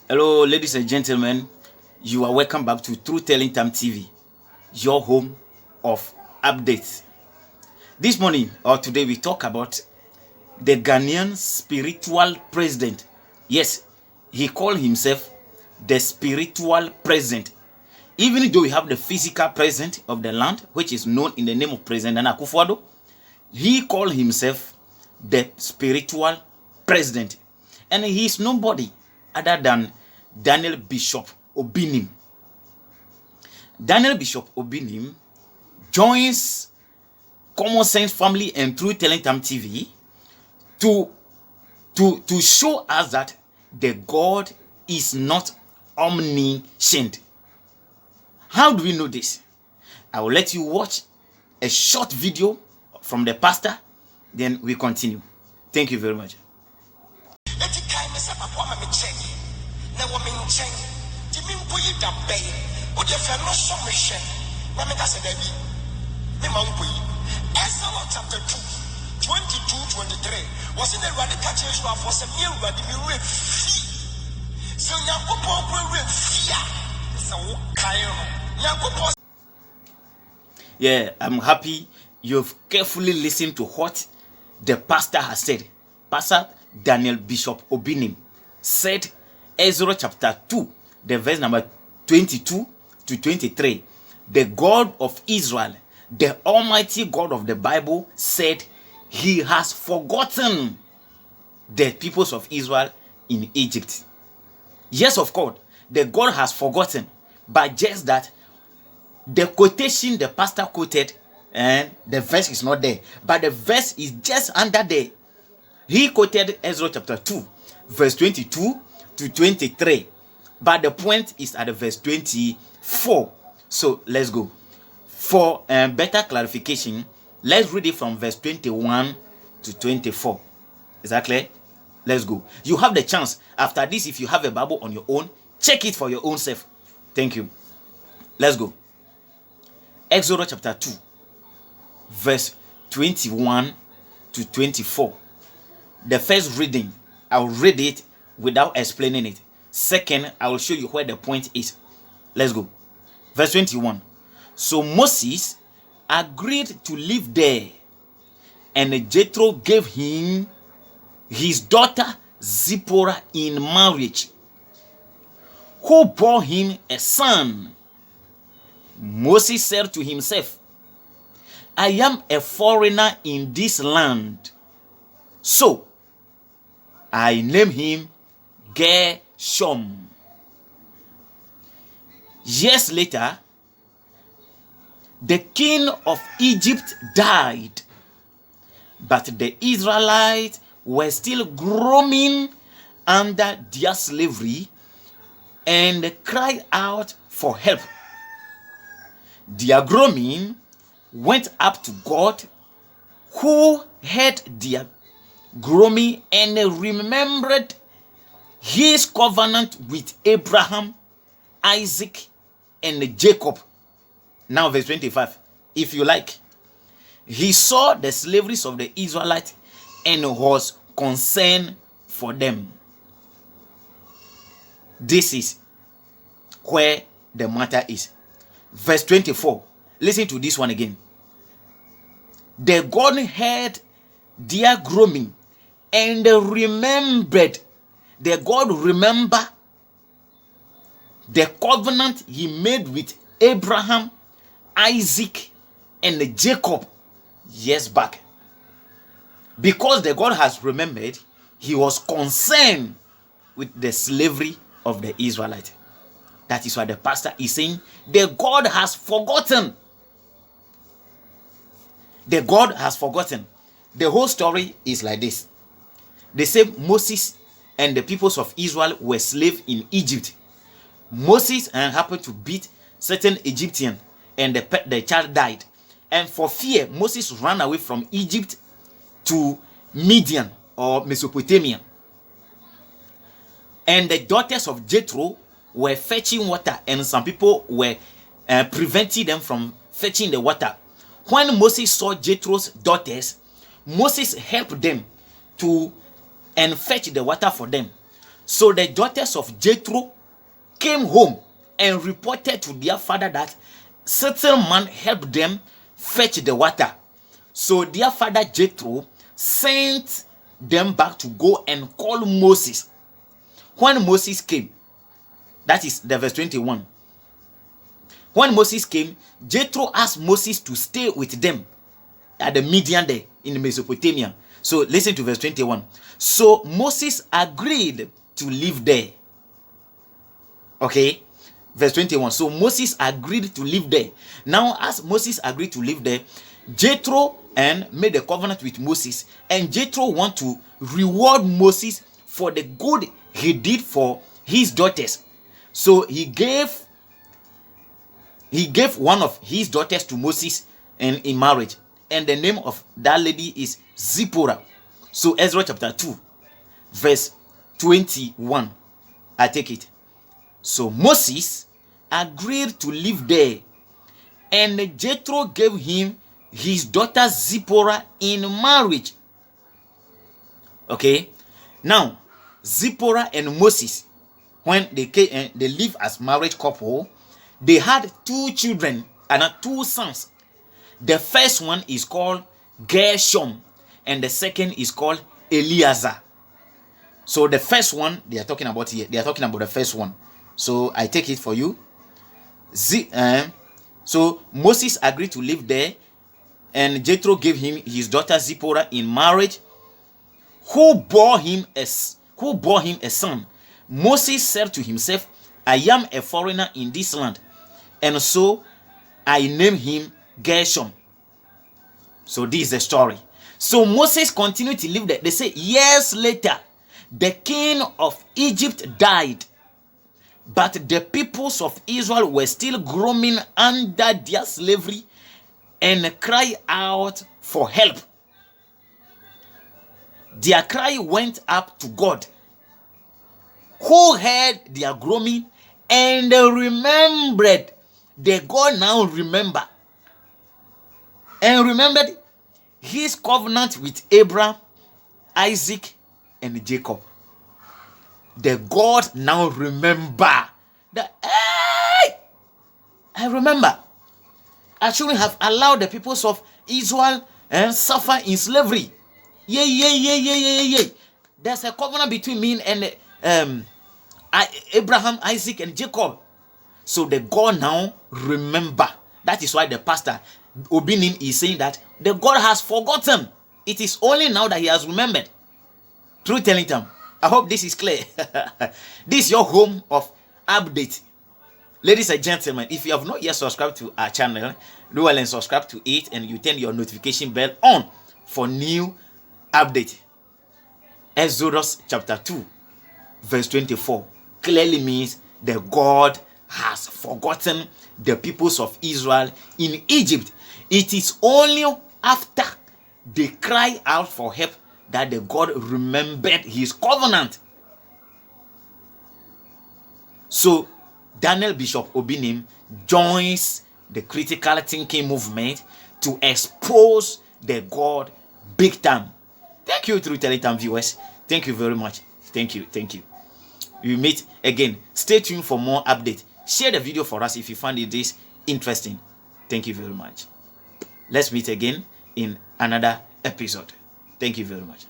Hello, ladies and gentlemen. You are welcome back to True Telling Time TV, your home of updates. This morning or today, we talk about the Ghanaian spiritual president. Yes, he called himself the spiritual president. Even though we have the physical president of the land, which is known in the name of President Nana Akufo-Addo, he called himself the spiritual president. And he is nobody other than Daniel Bishop OBINIM. Daniel Bishop OBINIM joins Common Sense Family and True Telling Time TV to show us that the God is not omniscient. How do we know this? I will let you watch a short video from the pastor, then we continue. Thank you very much. Chapter 2, 22-23 was in the radical change for some year so yeah, I'm happy you've carefully listened to what the pastor has said. Pastor Daniel Bishop OBINIM said Ezra chapter 2, the verse number 22 to 23. The God of Israel, the Almighty God of the Bible, said he has forgotten the peoples of Israel in Egypt. Yes, of course, the God has forgotten, but just that the quotation the pastor quoted and the verse is not there, but the verse is just under there. He quoted Ezra chapter 2, verse 22 to 23, but the point is at the verse 24. So let's go. For better clarification, let's read it from verse 21 to 24. Is that clear? Let's go. You have the chance. After this, if you have a Bible on your own, check it for your own self. Thank you. Let's go. Exodus chapter 2, verse 21 to 24. The first reading, I'll read it without explaining it. Second, I will show you where the point is. Let's go. Verse 21. So Moses agreed to live there, and Jethro gave him his daughter Zipporah in marriage, who bore him a son. Moses said to himself, I am a foreigner in this land, so I name him Gershom. Years later, the king of Egypt died, but the Israelites were still groaning under their slavery and cried out for help. Their groaning went up to God, who heard their groaning and remembered his covenant with Abraham, Isaac, and Jacob. Now verse 25, if you like. He saw the slaveries of the Israelites and was concerned for them. This is where the matter is. Verse 24, listen to this one again. The God heard their groaning and remembered. The God remember the covenant he made with Abraham, Isaac, and Jacob years back. Because the God has remembered, he was concerned with the slavery of the Israelites. That is why the pastor is saying, the God has forgotten. The God has forgotten. The whole story is like this. They say Moses and the peoples of Israel were slaves in Egypt. Moses happened to beat certain Egyptian, and the child died. And for fear, Moses ran away from Egypt to Midian or Mesopotamia. And the daughters of Jethro were fetching water, and some people were preventing them from fetching the water. When Moses saw Jethro's daughters, Moses helped them to fetch the water for them. So the daughters of Jethro came home and reported to their father that certain man helped them fetch the water. So their father Jethro sent them back to go and call Moses. When Moses came, that is the verse 21. When Moses came, Jethro asked Moses to stay with them at the Midian there in Mesopotamia. So listen to verse 21. So Moses agreed to live there. Okay, verse 21. So Moses agreed to live there. Now, as Moses agreed to live there, Jethro made a covenant with Moses, and Jethro want to reward Moses for the good he did for his daughters. So he gave one of his daughters to Moses and in marriage, and the name of that lady is Zipporah. So Ezra chapter 2 verse 21, I take it. So Moses agreed to live there, and Jethro gave him his daughter Zipporah in marriage. Okay, now Zipporah and Moses, when they came, they live as married couple, they had 2 children and 2 sons. The first one is called Gershom, and the second is called Eleazar. So the first one they are talking about here, they are talking about the first one. So I take it for you. So Moses agreed to live there, and Jethro gave him his daughter Zipporah in marriage, who bore him a son. Moses said to himself, I am a foreigner in this land, and so I named him Gershom. So this is the story. So Moses continued to live there. They say years later, the king of Egypt died, but the peoples of Israel were still groaning under their slavery and cried out for help. Their cry went up to God, who heard their groaning and remembered. The God now remembered his covenant with Abraham, Isaac, and Jacob. The God now remember that, hey, I remember I shouldn't have allowed the peoples of Israel suffer in slavery. Yeah. There's a covenant between me and Abraham, Isaac, and Jacob. So the God now remember. That is why the pastor OBINIM is saying that the God has forgotten. It is only now that he has remembered. Through telling them. I hope this is clear. This is your home of update. Ladies and gentlemen, if you have not yet subscribed to our channel, do well and subscribe to it, and you turn your notification bell on for new update. Exodus chapter 2 verse 24 clearly means the God has forgotten the peoples of Israel in Egypt. It is only after they cry out for help that the God remembered his covenant. So Daniel Bishop OBINIM joins the critical thinking movement to expose the God big time. Thank you, True Telegram viewers. Thank you very much. Thank you. We meet again. Stay tuned for more updates. Share the video for us if you find this interesting. Thank you very much. Let's meet again in another episode. Thank you very much.